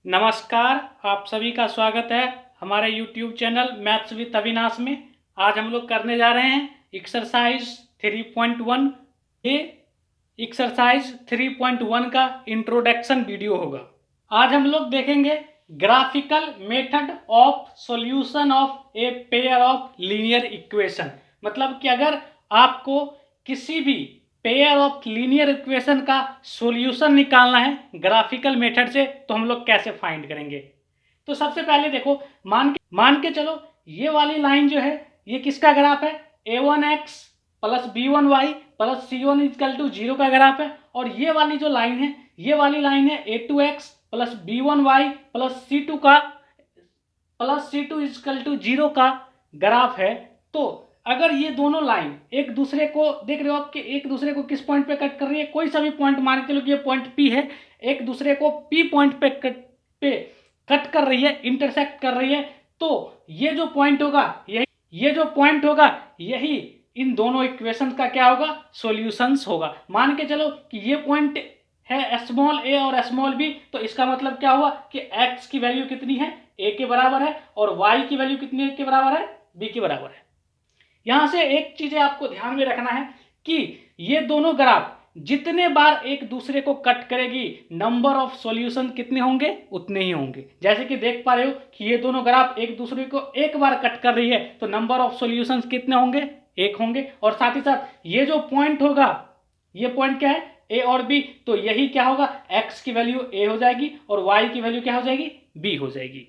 नमस्कार, आप सभी का स्वागत है हमारे YouTube channel maths with Avinash में। आज हम लोग करने जा रहे हैं एक्सरसाइज 3.1। ये एक्सरसाइज 3.1 का इंट्रोडक्शन वीडियो होगा। आज हम लोग देखेंगे graphical method of solution of a pair of linear equation. मतलब कि अगर आपको किसी भी पेयर ऑफ लीनियर इक्वेशन का सॉल्यूशन निकालना है ग्राफिकल मेथड से, तो हम लोग कैसे फाइंड करेंगे। तो सबसे पहले देखो, मान के चलो ये वाली लाइन जो है ये किसका ग्राफ है, a1x plus b1y plus c1 equal to 0 का ग्राफ है। और ये वाली जो लाइन है, ये वाली लाइन है a2x plus b1y plus c2 equal to 0 का ग्राफ है। तो अगर ये दोनों लाइन एक दूसरे को देख रहे हो आप कि एक दूसरे को किस पॉइंट पे कट कर रही है, कोई सा भी पॉइंट मान के चलो कि ये पॉइंट P है, एक दूसरे को P पॉइंट पे कट कर रही है, इंटरसेक्ट कर रही है। तो ये जो पॉइंट होगा यही इन दोनों इक्वेशन का क्या होगा, सॉल्यूशंस होगा। मान के चलो कि ये पॉइंट है स्मॉल a और स्मॉल b, तो इसका मतलब क्या हुआ कि x की वैल्यू कितनी है, a के बराबर है, और y की वैल्यू कितनी के बराबर है, b के बराबर है। यहां से एक चीज आपको ध्यान में रखना है कि ये दोनों ग्राफ जितने बार एक दूसरे को कट करेगी, नंबर ऑफ सॉल्यूशन कितने होंगे, उतने ही होंगे। जैसे कि देख पा रहे हो कि ये दोनों ग्राफ एक दूसरे को एक बार कट कर रही है, तो नंबर ऑफ सॉल्यूशंस कितने होंगे, एक होंगे। और साथ ही साथ ये जो पॉइंट होगा, ये पॉइंट क्या है, ए और बी, तो यही क्या होगा, एक्स की वैल्यू ए हो जाएगी और वाई की वैल्यू क्या हो जाएगी, बी हो जाएगी।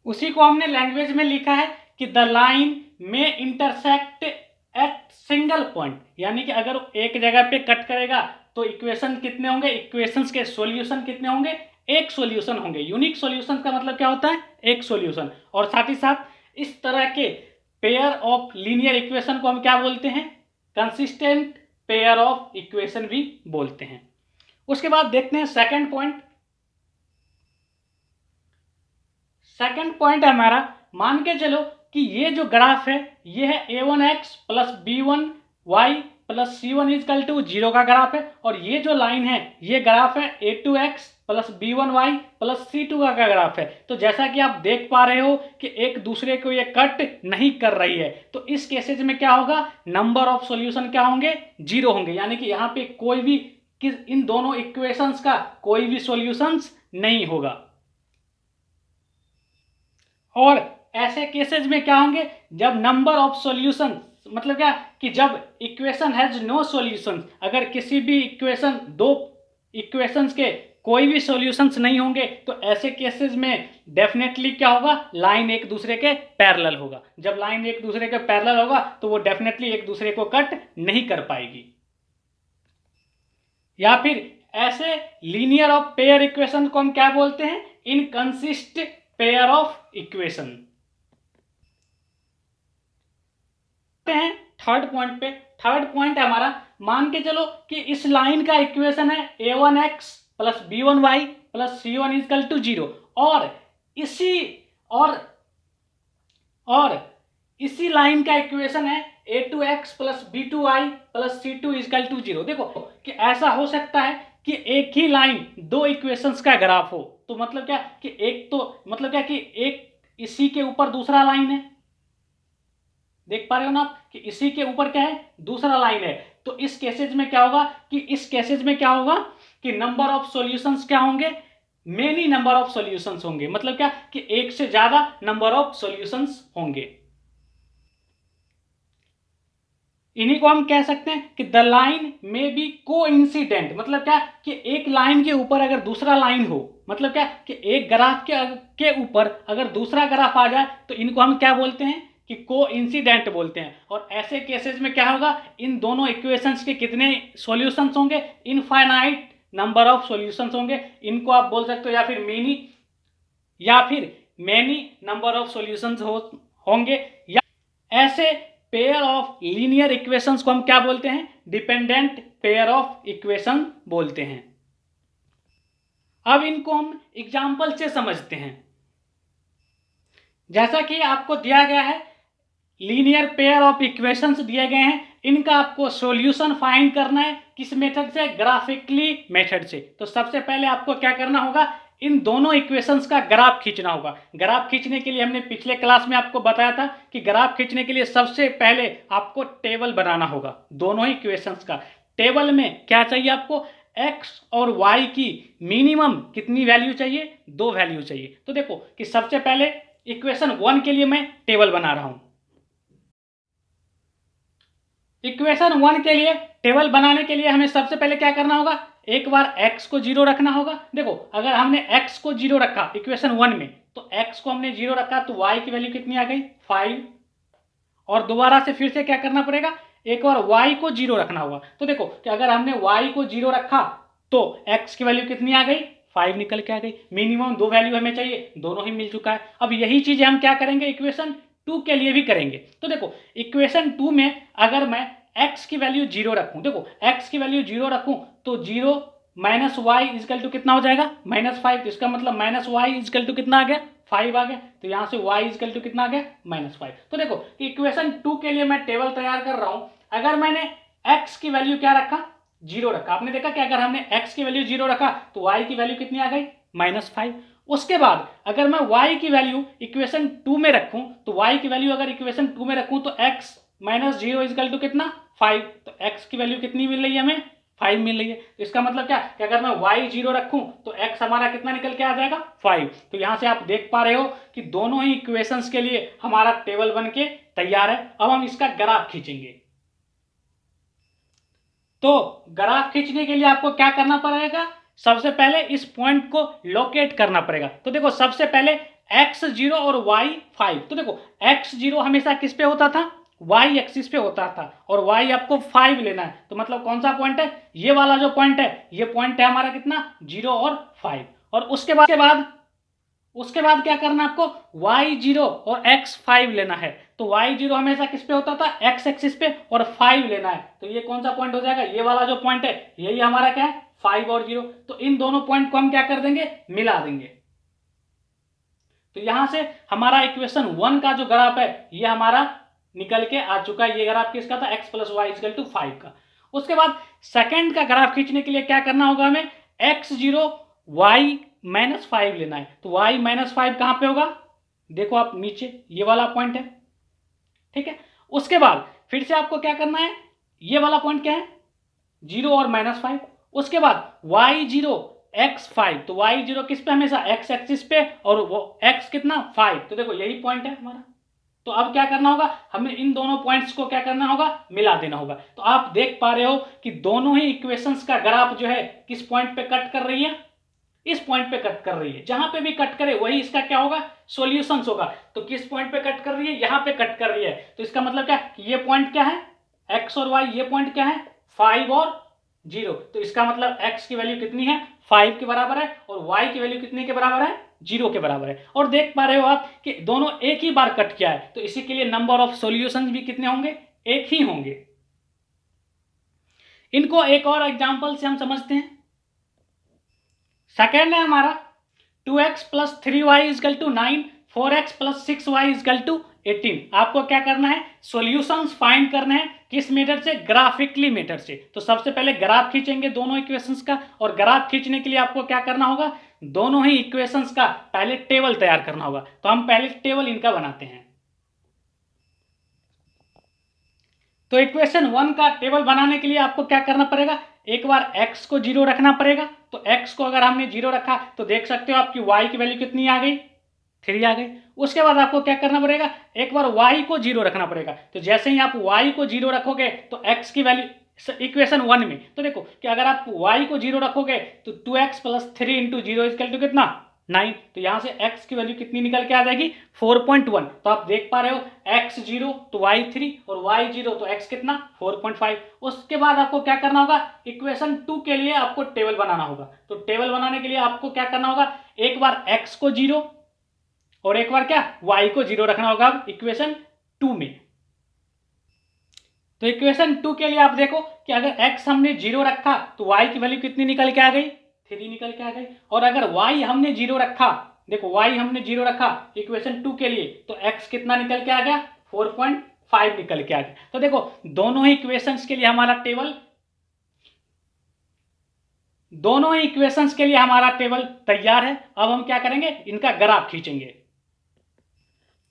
उसी को हमने लैंग्वेज में लिखा है कि द लाइन में इंटरसेक्ट एट सिंगल पॉइंट, यानी कि अगर एक जगह पे कट करेगा तो इक्वेशन कितने होंगे, इक्वेशंस के सॉल्यूशन कितने होंगे, एक सॉल्यूशन होंगे। यूनिक सॉल्यूशन का मतलब क्या होता है, एक सॉल्यूशन। और साथ ही साथ इस तरह के पेयर ऑफ लीनियर इक्वेशन को हम क्या बोलते हैं, कंसिस्टेंट पेयर ऑफ इक्वेशन भी बोलते हैं। उसके बाद देखते हैं सेकंड पॉइंट। सेकंड पॉइंट है हमारा, मान के चलो कि ये जो ग्राफ है ये है a1x plus b1y plus c1 equal to 0 का ग्राफ है, और ये जो लाइन है ये ग्राफ है a2x plus b1y plus c2 का ग्राफ है। तो जैसा कि आप देख पा रहे हो कि एक दूसरे को ये कट नहीं कर रही है, तो इस केसेज में क्या होगा, नंबर ऑफ सॉल्यूशन क्या होंगे, 0 होंगे। यानी कि यहाँ पे कोई भी इन दोनों इक्वेशंस का कोई भी सॉल्यूशंस नहीं होगा। और ऐसे केसेस में क्या होंगे, जब नंबर ऑफ सॉल्यूशन, मतलब क्या कि जब इक्वेशन हैज नो सॉल्यूशन, अगर किसी भी इक्वेशन, दो इक्वेशंस के कोई भी सॉल्यूशंस नहीं होंगे, तो ऐसे केसेस में डेफिनेटली क्या होगा, लाइन एक दूसरे के पैरेलल होगा। जब लाइन एक दूसरे के पैरेलल होगा तो वो डेफिनेटली एक दूसरे को कट नहीं कर पाएगी। या फिर ऐसे लीनियर ऑफ पेयर इक्वेशन को हम क्या बोलते हैं, इनकंसिस्ट पेयर ऑफ इक्वेशन। हैं थर्ड पॉइंट पे। थर्ड पॉइंट है हमारा, मान के चलो कि इस लाइन का इक्वेशन है a1x plus b1y plus c1 equal to 0, और इसी लाइन का इक्वेशन है a2x plus b2y plus c2 equal to 0। देखो कि ऐसा हो सकता है कि एक ही लाइन दो इक्वेशंस का ग्राफ हो, तो मतलब क्या कि एक तो मतलब क्या कि एक इसी के ऊपर दूसरा लाइन है, देख पा रहे हो ना आप कि इसी के ऊपर क्या है, दूसरा लाइन है। तो इस केसेज में क्या होगा कि नंबर ऑफ सॉल्यूशंस क्या होंगे, मेनी नंबर ऑफ सॉल्यूशंस होंगे। मतलब क्या कि एक से ज्यादा नंबर ऑफ सॉल्यूशंस होंगे। इन्हीं को हम कह सकते हैं कि द लाइन में बी कोइंसिडेंट। मतलब क्या कि एक लाइन के ऊपर अगर दूसरा लाइन हो, मतलब क्या कि एक ग्राफ के ऊपर अगर दूसरा ग्राफ आ जाए, तो इनको हम क्या बोलते हैं कि कोइंसिडेंट बोलते हैं। और ऐसे केसेस में क्या होगा, इन दोनों इक्वेशंस के कितने सॉल्यूशंस होंगे, इनफाइनाइट नंबर ऑफ सॉल्यूशंस होंगे। इनको आप बोल सकते हो या फिर मेनी नंबर ऑफ सॉल्यूशंस होंगे। या ऐसे पेयर ऑफ लीनियर इक्वेशंस को हम क्या बोलते हैं, डिपेंडेंट पेयर ऑफ इक्वेशन बोलते हैं। अब इनको हम एग्जाम्पल से समझते हैं। जैसा कि आपको दिया गया है लीनियर पेयर ऑफ इक्वेशंस दिए गए हैं, इनका आपको सॉल्यूशन फाइंड करना है। किस मेथड से? ग्राफिकली मेथड से। तो सबसे पहले आपको क्या करना होगा, इन दोनों इक्वेशंस का ग्राफ खींचना होगा। ग्राफ खींचने के लिए हमने पिछले क्लास में आपको बताया था कि ग्राफ खींचने के लिए सबसे पहले आपको टेबल बनाना होगा दोनों ही इक्वेशंस का। टेबल में क्या चाहिए आपको, x और y की मिनिमम कितनी वैल्यू चाहिए, 2 वैल्यू चाहिए। तो देखो कि सबसे पहले इक्वेशन 1 के लिए मैं टेबल बना रहा हूं। इक्वेशन 1 के लिए टेबल बनाने के लिए हमें सबसे पहले क्या करना होगा, एक बार x को 0 रखना होगा। देखो अगर हमने x को 0 रखा इक्वेशन 1 में, तो x को हमने 0 रखा तो y की वैल्यू कितनी आ गई, 5। और दोबारा से फिर से क्या करना पड़ेगा, एक बार y को 0 रखना होगा। तो देखो कि अगर हमने y को 0 रखा तो x की वैल्यू कितनी आ गई, 5 निकल के आ गई। मिनिमम 2 वैल्यू हमें चाहिए, दोनों ही मिल चुका है। अब यही चीज हम क्या करेंगे, इक्वेशन 2 के लिए भी करेंगे। तो देखो इक्वेशन 2 में अगर मैं x की वैल्यू 0 रखूं, देखो x की वैल्यू 0 रखूं तो 0 माइनस वाई इजकल टू कितना हो जाएगा, -5। तो इसका मतलब माइनस वाई इजकल टू कितना आ गया, 5 आ गया। तो यहां से y इजकल टू कितना आ गया, -5। तो देखो कि इक्वेशन 2 के लिए मैं टेबल तैयार कर रहा हूं। अगर मैंने x की वैल्यू क्या रखा, 0 रखा। आपने देखा कि अगर हमने x की वैल्यू 0 रखा तो y की वैल्यू कितनी आ गई, -5। उसके बाद अगर मैं y की वैल्यू इक्वेशन 2 में रखूं तो y की वैल्यू अगर इक्वेशन 2 में रखूं तो x -0 इजकल टू कितना, 5। तो x की वैल्यू कितनी मिल रही है हमें, 5 मिल रही है। तो इसका मतलब क्या कि अगर मैं y 0 रखूं तो x हमारा कितना निकल के आ जाएगा, 5। तो यहां से आप देख पा रहे हो कि दोनों ही इक्वेशंस के लिए हमारा टेबल बन के तैयार है। अब हम इसका ग्राफ खींचेंगे। तो ग्राफ खींचने के लिए आपको क्या करना पड़ेगा, सबसे पहले इस पॉइंट को लोकेट करना पड़ेगा। तो देखो सबसे पहले x0 और y5। तो देखो x0 हमेशा किस पे होता था, y एक्सिस पे होता था, और y आपको 5 लेना है। तो मतलब कौन सा पॉइंट है, ये वाला जो पॉइंट है, ये पॉइंट है हमारा कितना, 0 और 5। और उसके बाद क्या करना है आपको, y0 और x5 लेना है। तो y0 हमेशा किस पे होता था, x एक्सिस पे, और 5 लेना है। तो ये कौन सा पॉइंट हो जाएगा, ये वाला जो पॉइंट है, यही हमारा क्या है, 5 और 0। तो इन दोनों पॉइंट को हम क्या कर देंगे, मिला देंगे। तो यहां से हमारा इक्वेशन 1 का जो ग्राफ है ये हमारा निकल के आ चुका है। ये ग्राफ किसका था, x + y = 5 का। उसके बाद सेकंड का ग्राफ खींचने के लिए क्या करना होगा हमें, x0 y -5 लेना है। तो y -5 कहां पे होगा, देखो आप नीचे ये वाला पॉइंट है, ठीक है। उसके बाद फिर से आपको क्या करना है, ये वाला पॉइंट क्या है, 0 और -5। उसके बाद y0 x5। तो y0 किस पे, हमेशा x एक्सिस पे, और वो x कितना, 5। तो देखो यही पॉइंट है हमारा। तो अब क्या करना होगा, हमें इन दोनों पॉइंट्स को क्या करना होगा, मिला देना होगा। तो आप देख पा रहे हो कि दोनों ही इक्वेशंस का ग्राफ जो है किस पॉइंट पे कट कर रही है, इस पॉइंट पे कट कर रही है। जहां पे भी कट करे वही इसका क्या होगा, सॉल्यूशंस होगा। तो किस पॉइंट पे कट कर रही है, यहां पे कट कर रही है। तो इसका मतलब क्या, ये पॉइंट क्या है, x और y, ये पॉइंट क्या है, 5 और 0। तो इसका मतलब x की वैल्यू कितनी है, 5 के बराबर है, और y की वैल्यू कितनी के बराबर है, 0 के बराबर है। और देख पा रहे हो आप कि दोनों एक ही बार कट किया है, तो इसी के लिए नंबर ऑफ सॉल्यूशंस भी कितने होंगे, एक ही होंगे। इनको एक और एग्जांपल से हम समझते हैं। सेकेंड है हमारा 2x + 3y = 9, 4x + 6y = 18। आपको क्या करना है, सॉल्यूशंस फाइंड करने हैं, किस मेथड से, ग्राफिकली मेथड से। तो सबसे पहले ग्राफ खींचेंगे दोनों इक्वेशंस का, और ग्राफ खींचने के लिए आपको क्या करना होगा, दोनों ही इक्वेशंस का पहले टेबल तैयार करना होगा। तो हम पहले टेबल इनका बनाते हैं। तो इक्वेशन 1 का टेबल बनाने के लिए आपको क्या करना पड़ेगा, एक बार x को 0 रखना पड़ेगा। तो x को अगर हमने 0 रखा तो देख सकते हो आपकी y की वैल्यू कितनी आ गई, 3 आ गई। उसके बाद आपको क्या करना पड़ेगा, एक बार y को 0 रखना पड़ेगा। तो जैसे ही आप y को 0 रखोगे तो x की वैल्यू इक्वेशन 1 में, तो देखो कि अगर आप y को 0 रखोगे तो 2x + 3 × 0 = कितना, 9। तो यहां से x की वैल्यू कितनी निकल के आ जाएगी, 4.1। तो आप देख पा रहे हो x0 तो y3, और y0 तो x कितना, 4.5। उसके बाद आपको क्या करना होगा, इक्वेशन 2 के लिए आपको टेबल बनाना होगा। तो टेबल बनाने के लिए आपको क्या करना होगा, एक बार x को 0 और एक बार क्या, y को 0 रखना होगा इक्वेशन 2 में। तो इक्वेशन 2 के लिए आप देखो कि अगर x हमने 0 रखा तो y की वैल्यू कितनी निकल के आ गई, 3 निकल के आ गई। और अगर y हमने 0 रखा, देखो y हमने 0 रखा इक्वेशन 2 के लिए, तो x कितना निकल के आ गया, 4.5 निकल के आ गया। तो देखो दोनों ही इक्वेशंस के लिए हमारा टेबल तैयार है। अब हम क्या करेंगे, इनका ग्राफ खींचेंगे।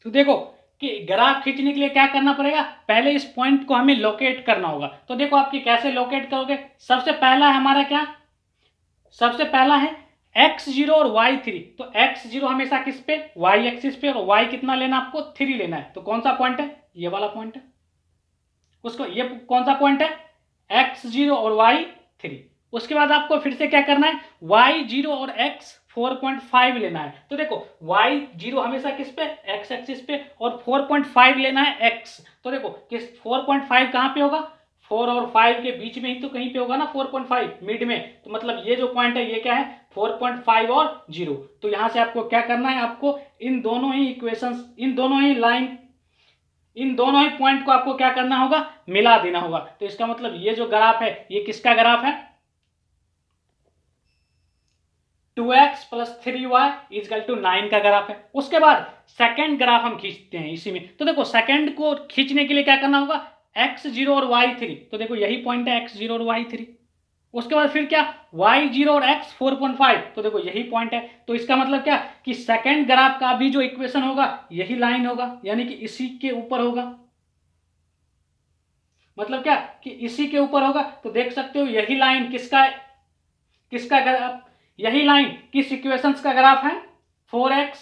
तो देखो कि ग्राफ खींचने के लिए क्या करना पड़ेगा, पहले इस पॉइंट को हमें लोकेट करना होगा। तो देखो आपकी कैसे लोकेट करोगे, सबसे पहला है हमारा क्या, सबसे पहला है x0 और y3। तो x0 हमेशा किस पे, y एक्सिस पे, और y कितना लेना आपको, 3 लेना है। तो कौन सा पॉइंट है, ये वाला पॉइंट है। उसको ये कौन सा पॉइंट है, x0 और y3। उसके बाद आपको फिर से क्या करना है, y0 और x 4.5 लेना है। तो देखो y0 हमेशा किस पे, x एक्सिस पे, और 4.5 लेना है x। तो देखो किस 4.5 कहाँ पे होगा, 4 और 5 के बीच में ही तो कहीं पे होगा ना 4.5, मिड में। तो मतलब ये जो पॉइंट है ये क्या है, 4.5 और 0। तो यहां से आपको क्या करना है, आपको इन दोनों ही इक्वेशंस, इन दोनों ही पॉइंट को आपको क्या करना होगा, मिला देना होगा। तो इसका मतलब ये जो ग्राफ है ये किसका ग्राफ है, 2x + 3y = 9 का ग्राफ है। उसके बाद सेकंड ग्राफ हम खींचते हैं इसी में। तो देखो सेकंड को खींचने के लिए क्या करना होगा, x0 और y3। तो देखो यही पॉइंट है x0 और y3। उसके बाद फिर क्या, y0 और x 4.5। तो देखो यही पॉइंट है। तो इसका मतलब क्या कि सेकंड ग्राफ का भी जो इक्वेशन होगा यही लाइन होगा, यानी कि इसी के ऊपर होगा। मतलब क्या कि इसी के ऊपर होगा। तो देख सकते हो यही लाइन किसका ग्राफ, यही लाइन किस इक्वेशंस का ग्राफ है, 4x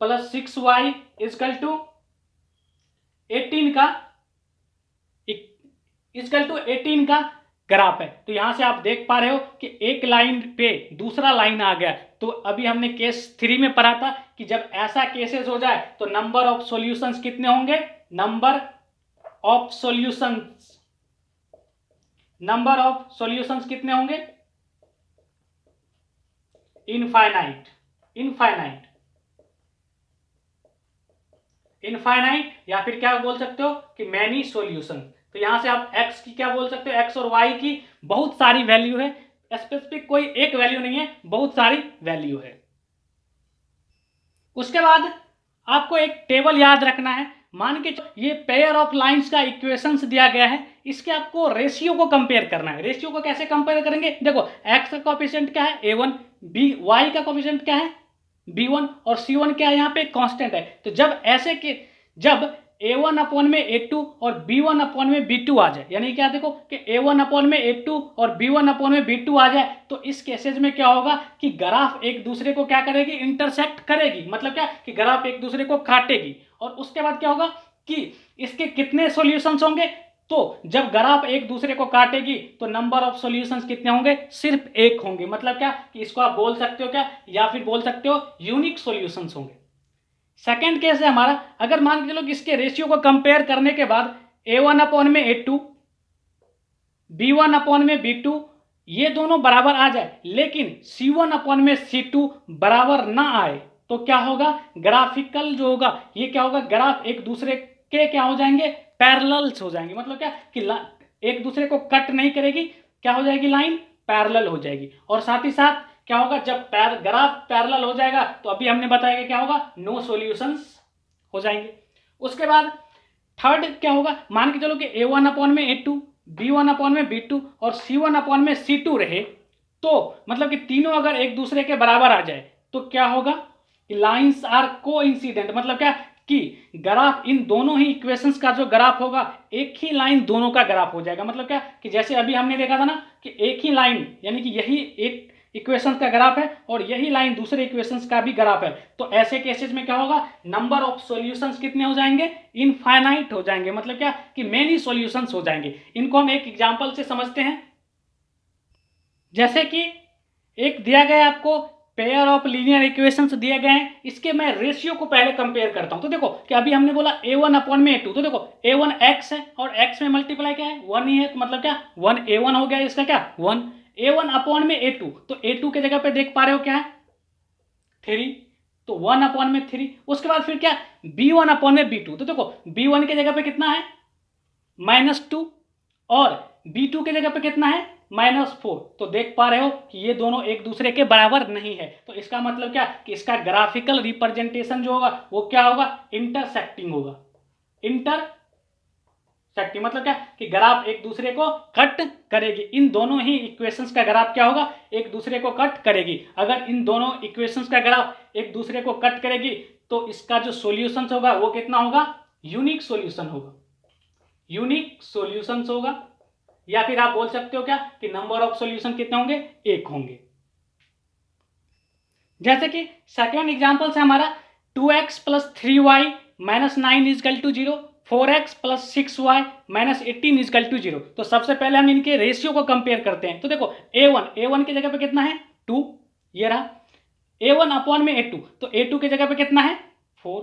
+ 6y = 18 का ग्राफ है। तो यहां से आप देख पा रहे हो कि एक लाइन पे दूसरा लाइन आ गया। तो अभी हमने केस 3 में पढ़ा था कि जब ऐसा केसेस हो जाए तो नंबर ऑफ सॉल्यूशंस कितने होंगे, नंबर ऑफ सॉल्यूशंस कितने होंगे, इनफाइनाइट, या फिर क्या बोल सकते हो कि मैनी सॉल्यूशन। तो यहां से आप x की क्या बोल सकते हो, x और y की बहुत सारी वैल्यू है, स्पेसिफिक कोई एक वैल्यू नहीं है, बहुत सारी वैल्यू है। उसके बाद आपको एक टेबल याद रखना है। मान के ये पेयर ऑफ लाइंस का इक्वेशंस दिया गया है, इसके आपको रेशियो को कंपेयर करना है। रेशियो को कैसे कंपेयर करेंगे, देखो x का कोएफिशिएंट क्या है, a1, y का कोएफिशिएंट क्या है, b1, और c1 क्या है, यहाँ पे कांस्टेंट है। तो जब a1 में a2 और b1 में b2 आ जाए, यानी क्या, देखो कि a1 में a2 और b1 में b2 आ जाए, तो इस केसेज में क्या होगा कि ग्राफ एक दूसरे को क्या करेगी, इंटरसेक्ट करेगी। मतलब क्या कि ग्राफ एक दूसरे को काटेगी। और उसके बाद क्या होगा कि इसके कितने सॉल्यूशंस होंगे, तो जब ग्राफ एक दूसरे को काटेगी तो नंबर ऑफ सॉल्यूशंस कितने होंगे, सिर्फ एक होंगे। मतलब क्या कि इसको आप बोल सकते हो क्या, या फिर बोल सकते हो यूनिक सॉल्यूशंस होंगे। सेकंड केस है हमारा, अगर मान के चलो कि इसके रेशियो को कंपेयर करने के बाद a1 में a2, b1 में b2 ये दोनों बराबर आ जाए, लेकिन c1 में c2 बराबर ना आए, तो क्या होगा, ग्राफिकल जो होगा ये क्या होगा, ग्राफ एक दूसरे के क्या हो जाएंगे, पैरेलल्स हो जाएंगे। मतलब क्या कि एक दूसरे को कट नहीं करेगी, क्या हो जाएगी, लाइन पैरेलल हो जाएगी। और साथ ही साथ क्या होगा, जब ग्राफ पैरेलल हो जाएगा तो अभी हमने बताया कि क्या होगा, नो सॉल्यूशंस हो जाएंगे। उसके बाद थर्ड क्या होगा, मान के चलो कि a1 में a2, b1 में b2 और c1 में c2 रहे, तो मतलब कि तीनों अगर एक दूसरे के बराबर आ जाए तो क्या होगा, लाइंस आर कोइंसिडेंट। मतलब क्या कि ग्राफ इन दोनों ही इक्वेशंस का जो ग्राफ होगा एक ही लाइन दोनों का ग्राफ हो जाएगा। मतलब क्या कि जैसे अभी हमने देखा था ना कि एक ही लाइन, यानी कि यही एक इक्वेशंस का ग्राफ है और यही लाइन दूसरे इक्वेशंस का भी ग्राफ है। तो ऐसे केसेस में क्या होगा, नंबर ऑफ सॉल्यूशंस कितने हो जाएंगे, इनफाइनाइट हो जाएंगे। मतलब क्या कि मेनी सॉल्यूशंस हो जाएंगे। इनको हम एक एग्जांपल से समझते हैं। जैसे कि एक दिया गया आपको पेयर ऑफ लीनियर इक्वेशंस दिए गए हैं, इसके मैं रेशियो को पहले कंपेयर करता हूं। तो देखो कि अभी हमने बोला a1 में a2, तो देखो a1 x है और x में मल्टीप्लाई क्या है, 1 ही है। तो मतलब क्या 1 a1 हो गया, इसका क्या 1, a1 में a2, तो a2 के जगह पे देख पा रहे हो क्या है 3, तो 1 में 3। उसके बाद फिर क्या b1 में b2, तो देखो b1 के जगह पे कितना है -2 और b2 के जगह पे कितना है -4। तो देख पा रहे हो कि ये दोनों एक दूसरे के बराबर नहीं है। तो इसका मतलब क्या कि इसका ग्राफिकल रिप्रेजेंटेशन जो होगा वो क्या होगा, इंटरसेक्टिंग होगा, इंटरसेक्टिंग 30 मतलब क्या कि ग्राफ एक दूसरे को कट करेगी। इन दोनों ही इक्वेशंस का ग्राफ क्या होगा, एक दूसरे को कट करेगी। अगर इन दोनों इक्वेशंस का ग्राफ एक दूसरे को कट करेगी तो इसका जो सॉल्यूशंस होगा वो कितना होगा, यूनिक सॉल्यूशन होगा, यूनिक सॉल्यूशंस होगा। या फिर आप बोल सकते हो क्या कि नंबर ऑफ सॉल्यूशन कितने होंगे, एक होंगे। जैसे कि सेकेंड एग्जांपल से हमारा 2x + 3y - 9 = 0, 4x + 6y - 18 = 0। तो सबसे पहले हम इनके रेशियो को कंपेयर करते हैं। तो देखो a1 की जगह पे कितना है 2, ये रहा a1 अपॉन में a2, तो a2 की जगह पे कितना है 4,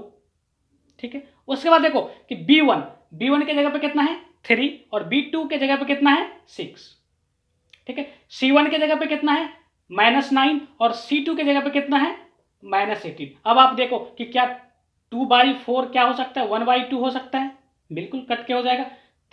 ठीक है। उसके बाद देखो कि b1 की जगह पे कितना है 3 और b2 की जगह पे कितना है 6, ठीक है। c1 की जगह पे कितना है -9 और c2 की जगह पे कितना है -18। अब आप देखो कि क्या 2/4 क्या हो सकता है 1/2 हो सकता है, बिल्कुल कट के हो जाएगा।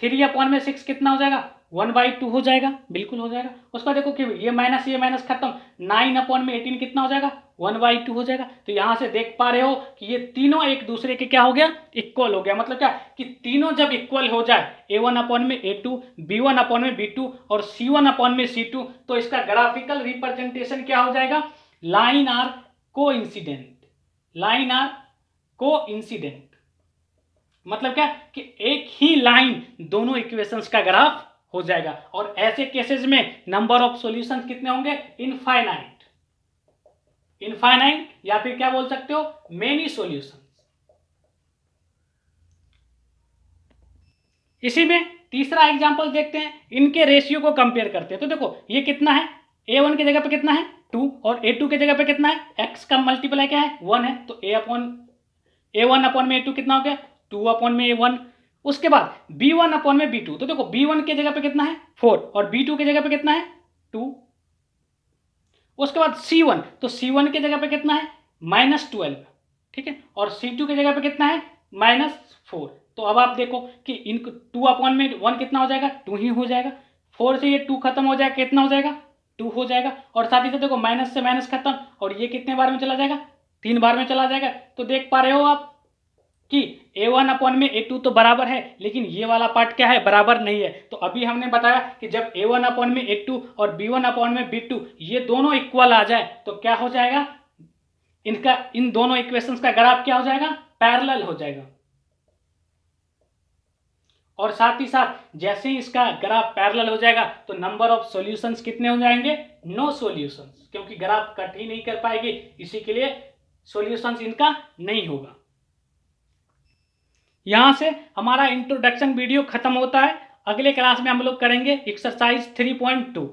3/6 कितना हो जाएगा 1/2 हो जाएगा, बिल्कुल हो जाएगा। उसके बाद देखो कि ये माइनस खत्म, 9/18 कितना हो जाएगा 1/2 हो जाएगा। तो यहां से देख पा रहे हो कि ये तीनों एक दूसरे के क्या हो गया, इक्वल हो गया। मतलब क्या कि तीनों जब इक्वल हो जाए a1/a2, b1/b2 और c1/c2, तो इसका ग्राफिकल रिप्रेजेंटेशन क्या हो जाएगा, line are coincident, line are coincident. मतलब क्या कि एक ही लाइन दोनों इक्वेशंस का ग्राफ हो जाएगा। और ऐसे केसेस में नंबर ऑफ सॉल्यूशंस कितने होंगे, इनफाइनाइट, इनफाइनाइट या फिर क्या बोल सकते हो मेनी सॉल्यूशंस। इसी में तीसरा एग्जांपल देखते हैं, इनके रेशियो को कंपेयर करते हैं। तो देखो ये कितना है, a1 की जगह पे कितना है 2 और a2 की जगह पे कितना है, x का मल्टीप्लाई क्या है 1 है, तो a1/a2 कितना हो गया 2/a1। उसके बाद b1/b2, तो देखो b1 की जगह पे कितना है 4 और b2 की जगह पे कितना है 2। उसके बाद c1, तो c1 की जगह पे कितना है -12, ठीक है, और c2 की जगह पे कितना है -4। तो अब आप देखो कि इनको 2/1 कितना हो जाएगा 2 ही हो जाएगा, 4 से ये 2 खत्म हो जाएगा, कितना हो जाएगा 2 हो जाएगा। और साथ ही साथ देखो माइनस से माइनस खत्म, और ये कितने बार में चला जाएगा 3 बार में चला जाएगा। तो देख पा रहे हो आप कि a1/a2 तो बराबर है, लेकिन ये वाला पार्ट क्या है बराबर नहीं है। तो अभी हमने बताया कि जब a1/a2 और b1/b2 ये दोनों इक्वल आ जाए तो क्या हो जाएगा, इनका इन दोनों इक्वेशंस का ग्राफ क्या हो जाएगा, पैरेलल हो जाएगा। और साथ ही साथ जैसे ही इसका ग्राफ पैरेलल हो जाएगा तो नंबर ऑफ सॉल्यूशंस कितने हो जाएंगे, नो सॉल्यूशंस, क्योंकि ग्राफ कट ही नहीं कर पाएगी, इसी के लिए सॉल्यूशंस इनका नहीं होगा। यहां से हमारा इंट्रोडक्शन वीडियो खत्म होता है। अगले क्लास में हम लोग करेंगे एक्सरसाइज 3.2।